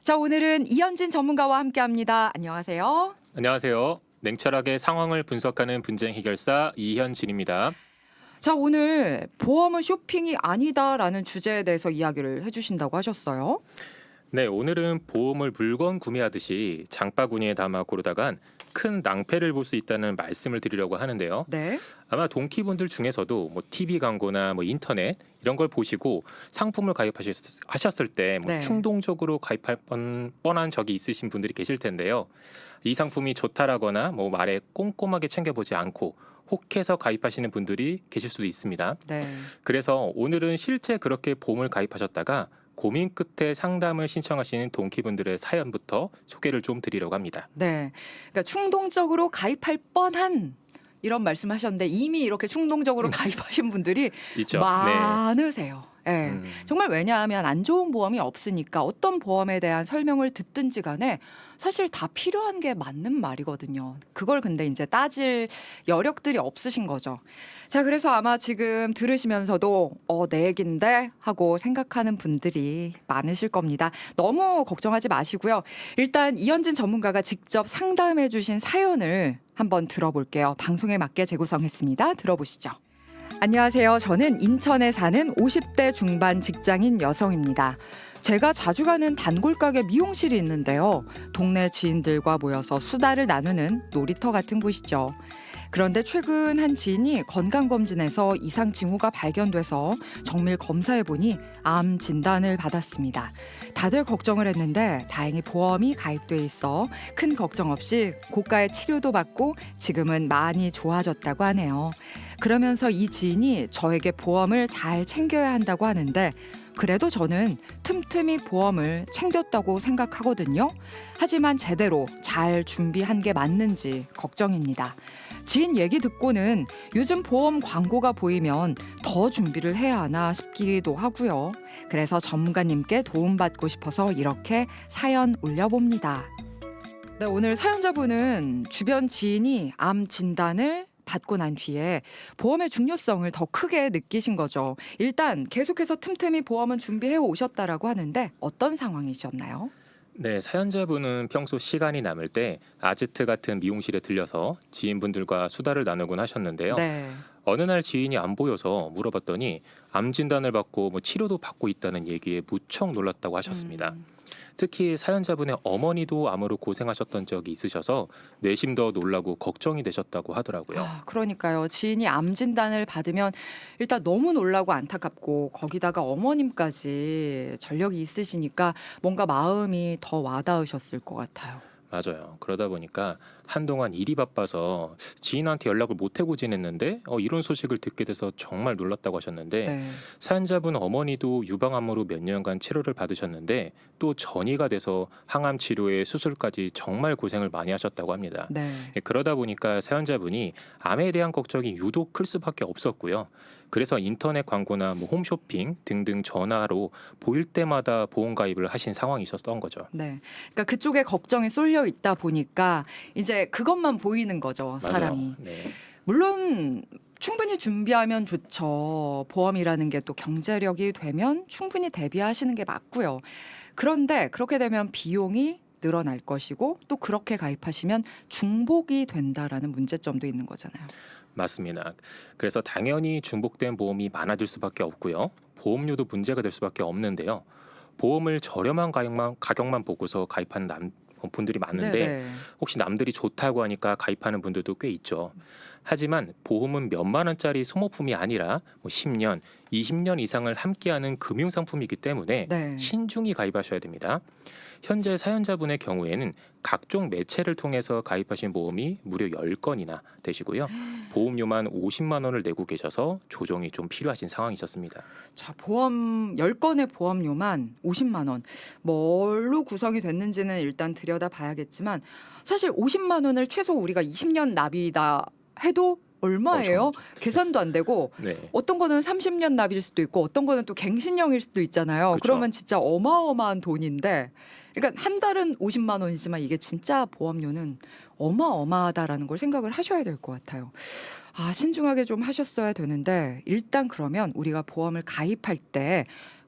자, 오늘은 이현진 전문가와 함께합니다. 안녕하세요. 안녕하세요. 냉철하게 상황을 분석하는 분쟁 해결사 이현진입니다. 자, 오늘 보험은 쇼핑이 아니다라는 주제에 대해서 이야기를 해주신다고 하셨어요. 네, 오늘은 보험을 물건 구매하듯이 장바구니에 담아 고르다간 큰 낭패를 볼 수 있다는 말씀을 드리려고 하는데요. 네. 아마 동키분들 중에서도 TV 광고나 인터넷 이런 걸 보시고 상품을 가입하셨을 때 네. 충동적으로 가입할 뻔한 적이 있으신 분들이 계실 텐데요. 이 상품이 좋다라거나 말에 꼼꼼하게 챙겨보지 않고 혹해서 가입하시는 분들이 계실 수도 있습니다. 네. 그래서 오늘은 실제 그렇게 보험을 가입하셨다가 고민 끝에 상담을 신청하시는 동키분들의 사연부터 소개를 좀 드리려고 합니다. 네. 그러니까 충동적으로 가입할 뻔한 이런 말씀하셨는데 이미 이렇게 충동적으로 가입하신 분들이 있죠. 많으세요. 네. 음. 정말 왜냐하면 안 좋은 보험이 없으니까 어떤 보험에 대한 설명을 듣든지 간에 사실 다 필요한 게 맞는 말이거든요. 그걸 근데 이제 따질 여력들이 없으신 거죠. 자, 그래서 아마 지금 들으시면서도 내 얘긴데 하고 생각하는 분들이 많으실 겁니다. 너무 걱정하지 마시고요. 일단 이현진 전문가가 직접 상담해 주신 사연을 한번 들어볼게요. 방송에 맞게 재구성했습니다. 들어보시죠. 안녕하세요. 저는 인천에 사는 50대 중반 직장인 여성입니다. 제가 자주 가는 단골 가게 미용실이 있는데요. 동네 지인들과 모여서 수다를 나누는 놀이터 같은 곳이죠. 그런데 최근 한 지인이 건강검진에서 이상 징후가 발견돼서 정밀 검사해보니 암 진단을 받았습니다. 다들 걱정을 했는데 다행히 보험이 가입돼 있어 큰 걱정 없이 고가의 치료도 받고 지금은 많이 좋아졌다고 하네요. 그러면서 이 지인이 저에게 보험을 잘 챙겨야 한다고 하는데 그래도 저는 틈틈이 보험을 챙겼다고 생각하거든요. 하지만 제대로 잘 준비한 게 맞는지 걱정입니다. 지인 얘기 듣고는 요즘 보험 광고가 보이면 더 준비를 해야 하나 싶기도 하고요. 그래서 전문가님께 도움받고 싶어서 이렇게 사연 올려봅니다. 네, 오늘 사연자분은 주변 지인이 암 진단을 받고 난 뒤에 보험의 중요성을 더 크게 느끼신 거죠. 일단 계속해서 틈틈이 보험은 준비해 오셨다라고 하는데 어떤 상황이셨나요? 네, 사연자분은 평소 시간이 남을 때 아지트 같은 미용실에 들려서 지인분들과 수다를 나누곤 하셨는데요. 네. 어느 날 지인이 안 보여서 물어봤더니 암 진단을 받고 치료도 받고 있다는 얘기에 무척 놀랐다고 하셨습니다. 특히 사연자분의 어머니도 암으로 고생하셨던 적이 있으셔서 내심 더 놀라고 걱정이 되셨다고 하더라고요. 그러니까요. 지인이 암 진단을 받으면 일단 너무 놀라고 안타깝고 거기다가 어머님까지 전력이 있으시니까 뭔가 마음이 더 와닿으셨을 것 같아요. 맞아요. 그러다 보니까 한동안 일이 바빠서 지인한테 연락을 못 하고 지냈는데 이런 소식을 듣게 돼서 정말 놀랐다고 하셨는데 네. 사연자분 어머니도 유방암으로 몇 년간 치료를 받으셨는데 또 전이가 돼서 항암 치료에 수술까지 정말 고생을 많이 하셨다고 합니다. 네. 그러다 보니까 사연자분이 암에 대한 걱정이 유독 클 수밖에 없었고요. 그래서 인터넷 광고나 홈쇼핑 등등 전화로 보일 때마다 보험 가입을 하신 상황이셨던 거죠. 네. 그러니까 그쪽에 걱정이 쏠려 있다 보니까 이제 그것만 보이는 거죠, 맞아요. 사람이. 네. 물론 충분히 준비하면 좋죠. 보험이라는 게 또 경제력이 되면 충분히 대비하시는 게 맞고요. 그런데 그렇게 되면 비용이 늘어날 것이고 또 그렇게 가입하시면 중복이 된다라는 문제점도 있는 거잖아요. 맞습니다. 그래서 당연히 중복된 보험이 많아질 수밖에 없고요. 보험료도 문제가 될 수밖에 없는데요. 보험을 저렴한 가격만 보고서 가입하는 분들이 많은데 네네. 혹시 남들이 좋다고 하니까 가입하는 분들도 꽤 있죠. 하지만 보험은 몇만 원짜리 소모품이 아니라 10년, 20년 이상을 함께하는 금융상품이기 때문에 네. 신중히 가입하셔야 됩니다. 현재 사연자분의 경우에는 각종 매체를 통해서 가입하신 보험이 무려 10건이나 되시고요. 보험료만 50만 원을 내고 계셔서 조정이 좀 필요하신 상황이셨습니다. 자, 보험 10건의 보험료만 50만 원. 뭘로 구성이 됐는지는 일단 들여다봐야겠지만 사실 50만 원을 최소 우리가 20년 납이다 해도 얼마예요? 계산도 안 되고 네. 어떤 거는 30년 납일 수도 있고 어떤 거는 또 갱신형일 수도 있잖아요. 그쵸. 그러면 진짜 어마어마한 돈인데 그러니까 한 달은 50만 원이지만 이게 진짜 보험료는 어마어마하다라는 걸 생각을 하셔야 될 것 같아요. 신중하게 좀 하셨어야 되는데 일단 그러면 우리가 보험을 가입할 때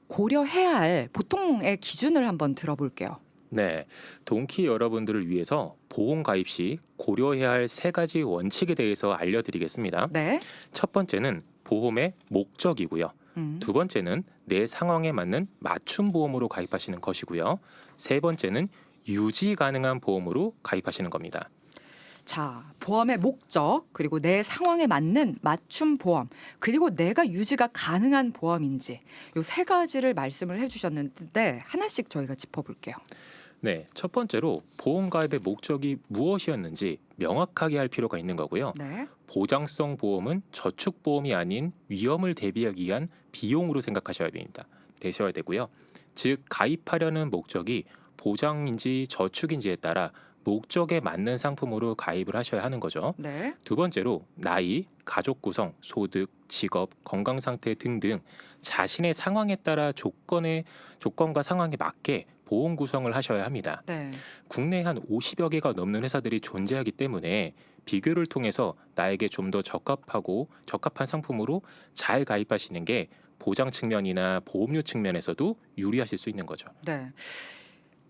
고려해야 할 보통의 기준을 한번 들어볼게요. 네, 동키 여러분들을 위해서 보험 가입 시 고려해야 할 세 가지 원칙에 대해서 알려드리겠습니다. 네. 첫 번째는 보험의 목적이고요. 두 번째는 내 상황에 맞는 맞춤 보험으로 가입하시는 것이고요. 세 번째는 유지 가능한 보험으로 가입하시는 겁니다. 자, 보험의 목적, 그리고 내 상황에 맞는 맞춤 보험, 그리고 내가 유지가 가능한 보험인지 요 세 가지를 말씀을 해주셨는데 하나씩 저희가 짚어볼게요. 네, 첫 번째로 보험 가입의 목적이 무엇이었는지 명확하게 할 필요가 있는 거고요. 네. 보장성 보험은 저축 보험이 아닌 위험을 대비하기 위한 비용으로 되셔야 되고요. 즉 가입하려는 목적이 보장인지 저축인지에 따라 목적에 맞는 상품으로 가입을 하셔야 하는 거죠. 네. 두 번째로 나이, 가족 구성, 소득, 직업, 건강 상태 등등 자신의 상황에 따라 조건과 상황에 맞게 보험 구성을 하셔야 합니다. 네. 국내에 한 50여 개가 넘는 회사들이 존재하기 때문에 비교를 통해서 나에게 좀 더 적합한 상품으로 잘 가입하시는 게 보장 측면이나 보험료 측면에서도 유리하실 수 있는 거죠. 네.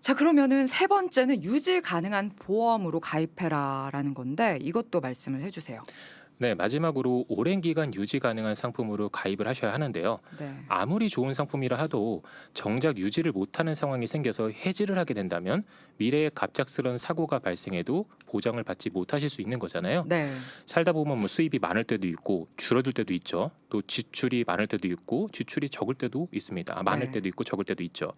자, 그러면은 세 번째는 유지 가능한 보험으로 가입해라라는 건데 이것도 말씀을 해주세요. 네, 마지막으로 오랜 기간 유지 가능한 상품으로 가입을 하셔야 하는데요. 네. 아무리 좋은 상품이라 하도 정작 유지를 못하는 상황이 생겨서 해지를 하게 된다면 미래에 갑작스런 사고가 발생해도 보장을 받지 못하실 수 있는 거잖아요. 네. 살다 보면 뭐 수입이 많을 때도 있고 줄어들 때도 있죠. 또 지출이 많을 때도 있고 지출이 적을 때도 있습니다. 많을 네. 때도 있고 적을 때도 있죠.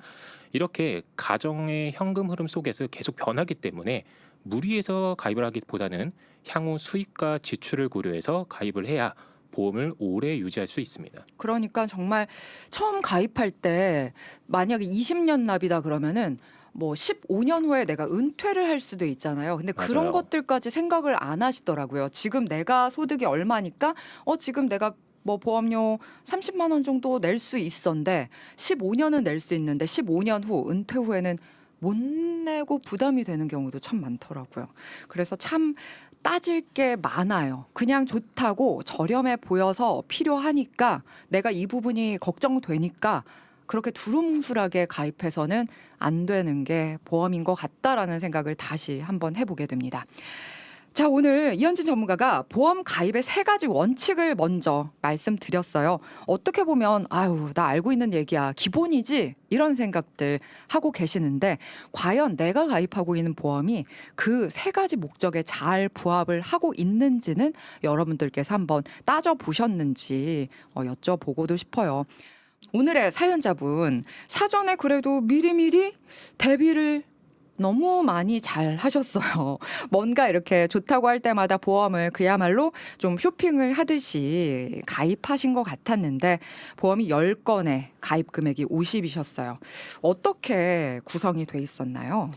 이렇게 가정의 현금 흐름 속에서 계속 변하기 때문에 무리해서 가입을 하기보다는 향후 수익과 지출을 고려해서 가입을 해야 보험을 오래 유지할 수 있습니다. 그러니까 정말 처음 가입할 때 만약에 20년 납이다 그러면은 뭐 15년 후에 내가 은퇴를 할 수도 있잖아요. 근데 그런 맞아요. 것들까지 생각을 안 하시더라고요. 지금 내가 소득이 얼마니까 지금 내가 뭐 보험료 30만 원 정도 낼 수 있었는데 15년은 낼 수 있는데 15년 후 은퇴 후에는 못 내고 부담이 되는 경우도 참 많더라고요. 그래서 참 따질 게 많아요. 그냥 좋다고 저렴해 보여서 필요하니까 내가 이 부분이 걱정되니까 그렇게 두루뭉술하게 가입해서는 안 되는 게 보험인 것 같다라는 생각을 다시 한번 해보게 됩니다. 자, 오늘 이현진 전문가가 보험 가입의 세 가지 원칙을 먼저 말씀드렸어요. 어떻게 보면 아유, 나 알고 있는 얘기야. 기본이지. 이런 생각들 하고 계시는데 과연 내가 가입하고 있는 보험이 그 세 가지 목적에 잘 부합을 하고 있는지는 여러분들께서 한번 따져보셨는지 여쭤보고도 싶어요. 오늘의 사연자분 사전에 그래도 미리미리 대비를 너무 많이 잘 하셨어요. 뭔가 이렇게 좋다고 할 때마다 보험을 그야말로 좀 쇼핑을 하듯이 가입하신 것 같았는데 보험이 10건에 가입 금액이 50이셨어요. 어떻게 구성이 돼 있었나요?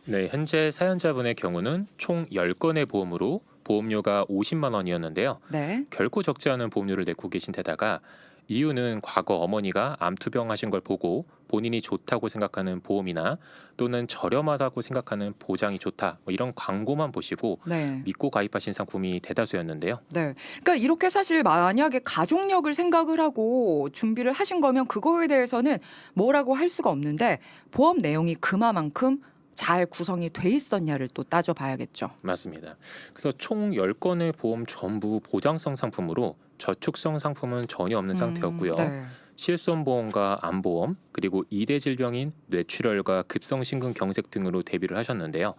네, 현재 사연자분의 경우는 총 10건의 보험으로 보험료가 50만 원이었는데요. 네. 결코 적지 않은 보험료를 내고 계신 데다가 이유는 과거 어머니가 암투병 하신 걸 보고 본인이 좋다고 생각하는 보험이나 또는 저렴하다고 생각하는 보장이 좋다 뭐 이런 광고만 보시고 네. 믿고 가입하신 상품이 대다수였는데요. 네. 그러니까 이렇게 사실 만약에 가족력을 생각을 하고 준비를 하신 거면 그거에 대해서는 뭐라고 할 수가 없는데 보험 내용이 그만큼 잘 구성이 돼 있었냐를 또 따져봐야겠죠. 맞습니다. 그래서 총 10건의 보험 전부 보장성 상품으로 저축성 상품은 전혀 없는 상태였고요. 네. 실손보험과 암보험 그리고 2대 질병인 뇌출혈과 급성심근경색 등으로 대비를 하셨는데요.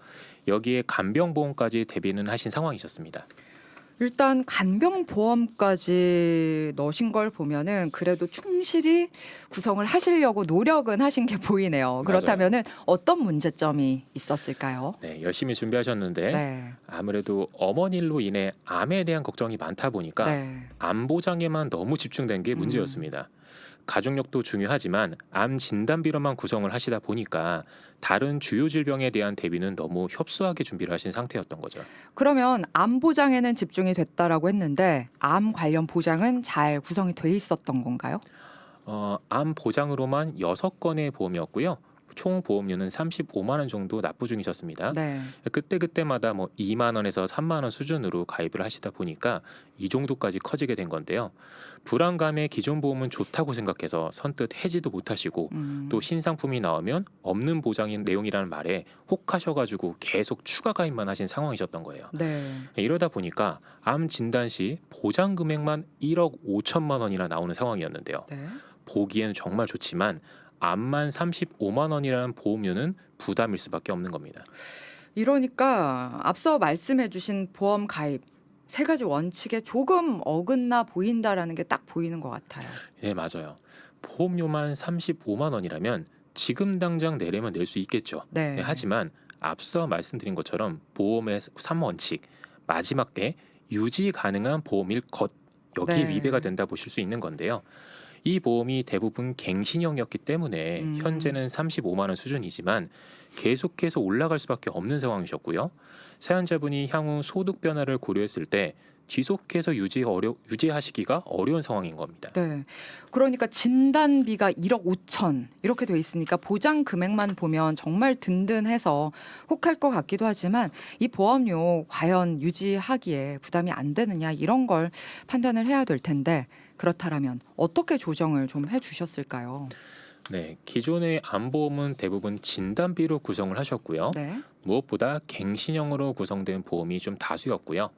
여기에 간병보험까지 대비는 하신 상황이셨습니다. 일단 간병보험까지 넣으신 걸 보면은 그래도 충실히 구성을 하시려고 노력은 하신 게 보이네요. 그렇다면은 어떤 문제점이 있었을까요? 네, 열심히 준비하셨는데 네. 아무래도 어머니로 인해 암에 대한 걱정이 많다 보니까 네. 암 보장에만 너무 집중된 게 문제였습니다. 가족력도 중요하지만 암 진단비로만 구성을 하시다 보니까 다른 주요 질병에 대한 대비는 너무 협소하게 준비를 하신 상태였던 거죠. 그러면 암 보장에는 집중이 됐다라고 했는데 암 관련 보장은 잘 구성이 돼 있었던 건가요? 암 보장으로만 6건의 보험이었고요. 총 보험료는 35만 원 정도 납부 중이셨습니다. 네. 그때마다 뭐 2만 원에서 3만 원 수준으로 가입을 하시다 보니까 이 정도까지 커지게 된 건데요. 불안감에 기존 보험은 좋다고 생각해서 선뜻 해지도 못하시고 또 신상품이 나오면 없는 보장인 내용이라는 말에 혹하셔가지고 계속 추가 가입만 하신 상황이셨던 거예요. 네. 이러다 보니까 암 진단 시 보장 금액만 1억 5천만 원이나 나오는 상황이었는데요. 네. 보기에는 정말 좋지만 암만 35만 원이라는 보험료는 부담일 수밖에 없는 겁니다. 이러니까 앞서 말씀해 주신 보험 가입 세 가지 원칙에 조금 어긋나 보인다라는 게 딱 보이는 것 같아요. 예, 맞아요. 보험료만 35만 원이라면 지금 당장 내려면 낼 수 있겠죠. 네. 하지만 앞서 말씀드린 것처럼 보험의 3원칙 마지막에 유지 가능한 보험일 것 여기에 네. 위배가 된다 보실 수 있는 건데요. 이 보험이 대부분 갱신형이었기 때문에 현재는 35만 원 수준이지만 계속해서 올라갈 수밖에 없는 상황이셨고요. 사연자분이 향후 소득 변화를 고려했을 때 지속해서 유지하시기가 어려운 상황인 겁니다. 네. 그러니까 진단비가 1억 5천 이렇게 돼 있으니까 보장 금액만 보면 정말 든든해서 혹할 것 같기도 하지만 이 보험료 과연 유지하기에 부담이 안 되느냐 이런 걸 판단을 해야 될 텐데 그렇다면 어떻게 조정을 좀 해주셨을까요? 네, 기존의 암보험은 대부분 진단비로 구성을 하셨고요. 네. 무엇보다 갱신형으로 구성된 보험이 좀 다수였고요.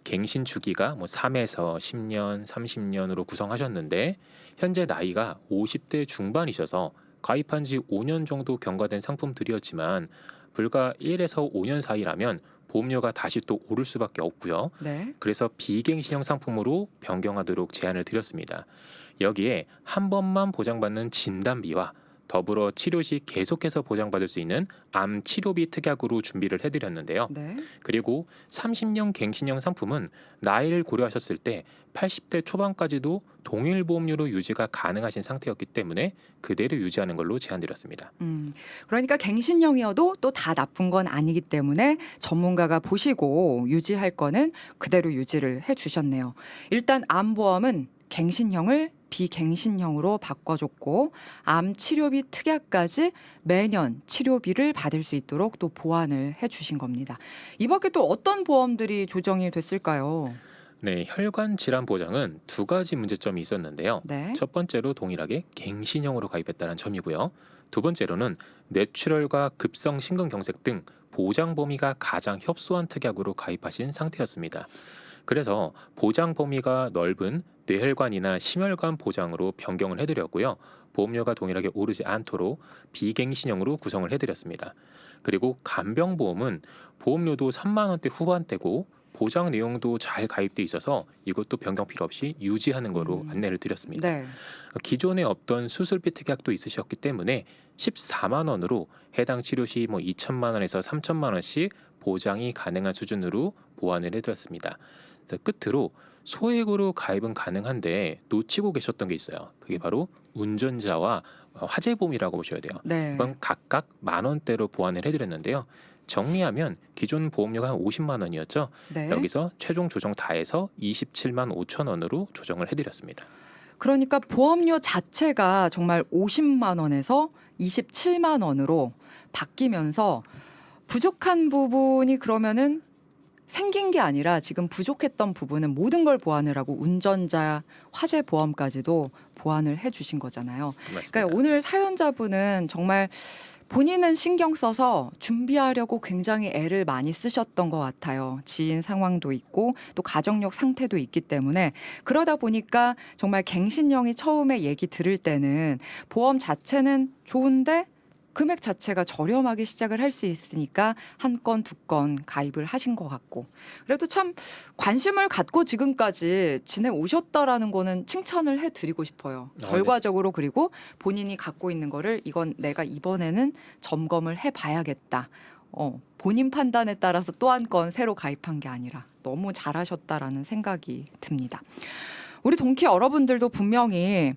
갱신 주기가 3에서 10년, 30년으로 구성하셨는데 현재 나이가 50대 중반이셔서 가입한 지 5년 정도 경과된 상품들이었지만 불과 1에서 5년 사이라면 보험료가 다시 또 오를 수밖에 없고요. 네. 그래서 비갱신형 상품으로 변경하도록 제안을 드렸습니다. 여기에 한 번만 보장받는 진단비와 더불어 치료 시 계속해서 보장받을 수 있는 암 치료비 특약으로 준비를 해드렸는데요. 네. 그리고 30년 갱신형 상품은 나이를 고려하셨을 때 80대 초반까지도 동일 보험료로 유지가 가능하신 상태였기 때문에 그대로 유지하는 걸로 제안드렸습니다. 그러니까 갱신형이어도 또 다 나쁜 건 아니기 때문에 전문가가 보시고 유지할 거는 그대로 유지를 해주셨네요. 일단 암보험은 갱신형을 비갱신형으로 바꿔줬고 암 치료비 특약까지 매년 치료비를 받을 수 있도록 또 보완을 해주신 겁니다. 이 밖에 또 어떤 보험들이 조정이 됐을까요? 네, 혈관 질환 보장은 두 가지 문제점이 있었는데요. 네. 첫 번째로 동일하게 갱신형으로 가입했다는 점이고요. 두 번째로는 뇌출혈과 급성 심근경색 등 보장 범위가 가장 협소한 특약으로 가입하신 상태였습니다. 그래서 보장 범위가 넓은 뇌혈관이나 심혈관 보장으로 변경을 해드렸고요. 보험료가 동일하게 오르지 않도록 비갱신형으로 구성을 해드렸습니다. 그리고 간병보험은 보험료도 3만 원대 후반대고 보장 내용도 잘 가입돼 있어서 이것도 변경 필요 없이 유지하는 거로 안내를 드렸습니다. 네. 기존에 없던 수술비 특약도 있으셨기 때문에 14만 원으로 해당 치료 시 2천만 원에서 3천만 원씩 보장이 가능한 수준으로 보완을 해드렸습니다. 끝으로 소액으로 가입은 가능한데 놓치고 계셨던 게 있어요. 그게 바로 운전자와 화재보험이라고 보셔야 돼요. 네. 이건 각각 만 원대로 보완을 해드렸는데요. 정리하면 기존 보험료가 한 50만 원이었죠. 네. 여기서 최종 조정 다 해서 27만 5천 원으로 조정을 해드렸습니다. 그러니까 보험료 자체가 정말 50만 원에서 27만 원으로 바뀌면서 부족한 부분이 그러면은 생긴 게 아니라 지금 부족했던 부분은 모든 걸 보완을 하고 운전자 화재 보험까지도 보완을 해주신 거잖아요. 맞습니다. 그러니까 오늘 사연자분은 정말 본인은 신경 써서 준비하려고 굉장히 애를 많이 쓰셨던 것 같아요. 지인 상황도 있고 또 가정력 상태도 있기 때문에 그러다 보니까 정말 갱신형이 처음에 얘기 들을 때는 보험 자체는 좋은데 금액 자체가 저렴하게 시작을 할 수 있으니까 한 건, 두 건 가입을 하신 것 같고 그래도 참 관심을 갖고 지금까지 지내오셨다라는 거는 칭찬을 해드리고 싶어요. 결과적으로 그리고 본인이 갖고 있는 거를 이건 내가 이번에는 점검을 해봐야겠다. 본인 판단에 따라서 또 한 건 새로 가입한 게 아니라 너무 잘하셨다라는 생각이 듭니다. 우리 동키 여러분들도 분명히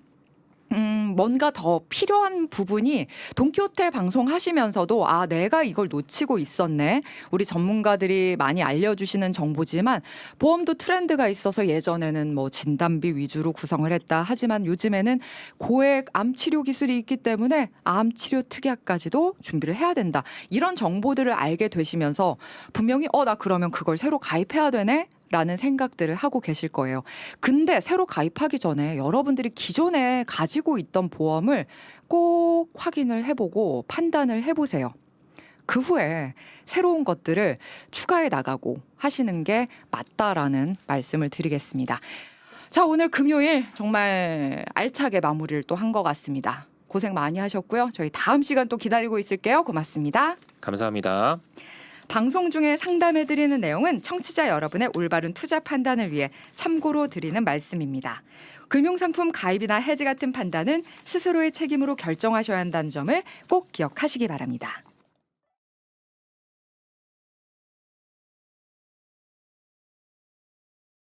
뭔가 더 필요한 부분이 돈키호테 방송하시면서도 아, 내가 이걸 놓치고 있었네. 우리 전문가들이 많이 알려주시는 정보지만 보험도 트렌드가 있어서 예전에는 뭐 진단비 위주로 구성을 했다. 하지만 요즘에는 고액 암 치료 기술이 있기 때문에 암 치료 특약까지도 준비를 해야 된다. 이런 정보들을 알게 되시면서 분명히 나 그러면 그걸 새로 가입해야 되네. 라는 생각들을 하고 계실 거예요. 근데 새로 가입하기 전에 여러분들이 기존에 가지고 있던 보험을 꼭 확인을 해보고 판단을 해보세요. 그 후에 새로운 것들을 추가해 나가고 하시는 게 맞다라는 말씀을 드리겠습니다. 자, 오늘 금요일 정말 알차게 마무리를 또 한 것 같습니다. 고생 많이 하셨고요. 저희 다음 시간 또 기다리고 있을게요. 고맙습니다. 감사합니다. 방송 중에 상담해드리는 내용은 청취자 여러분의 올바른 투자 판단을 위해 참고로 드리는 말씀입니다. 금융상품 가입이나 해지 같은 판단은 스스로의 책임으로 결정하셔야 한다는 점을 꼭 기억하시기 바랍니다.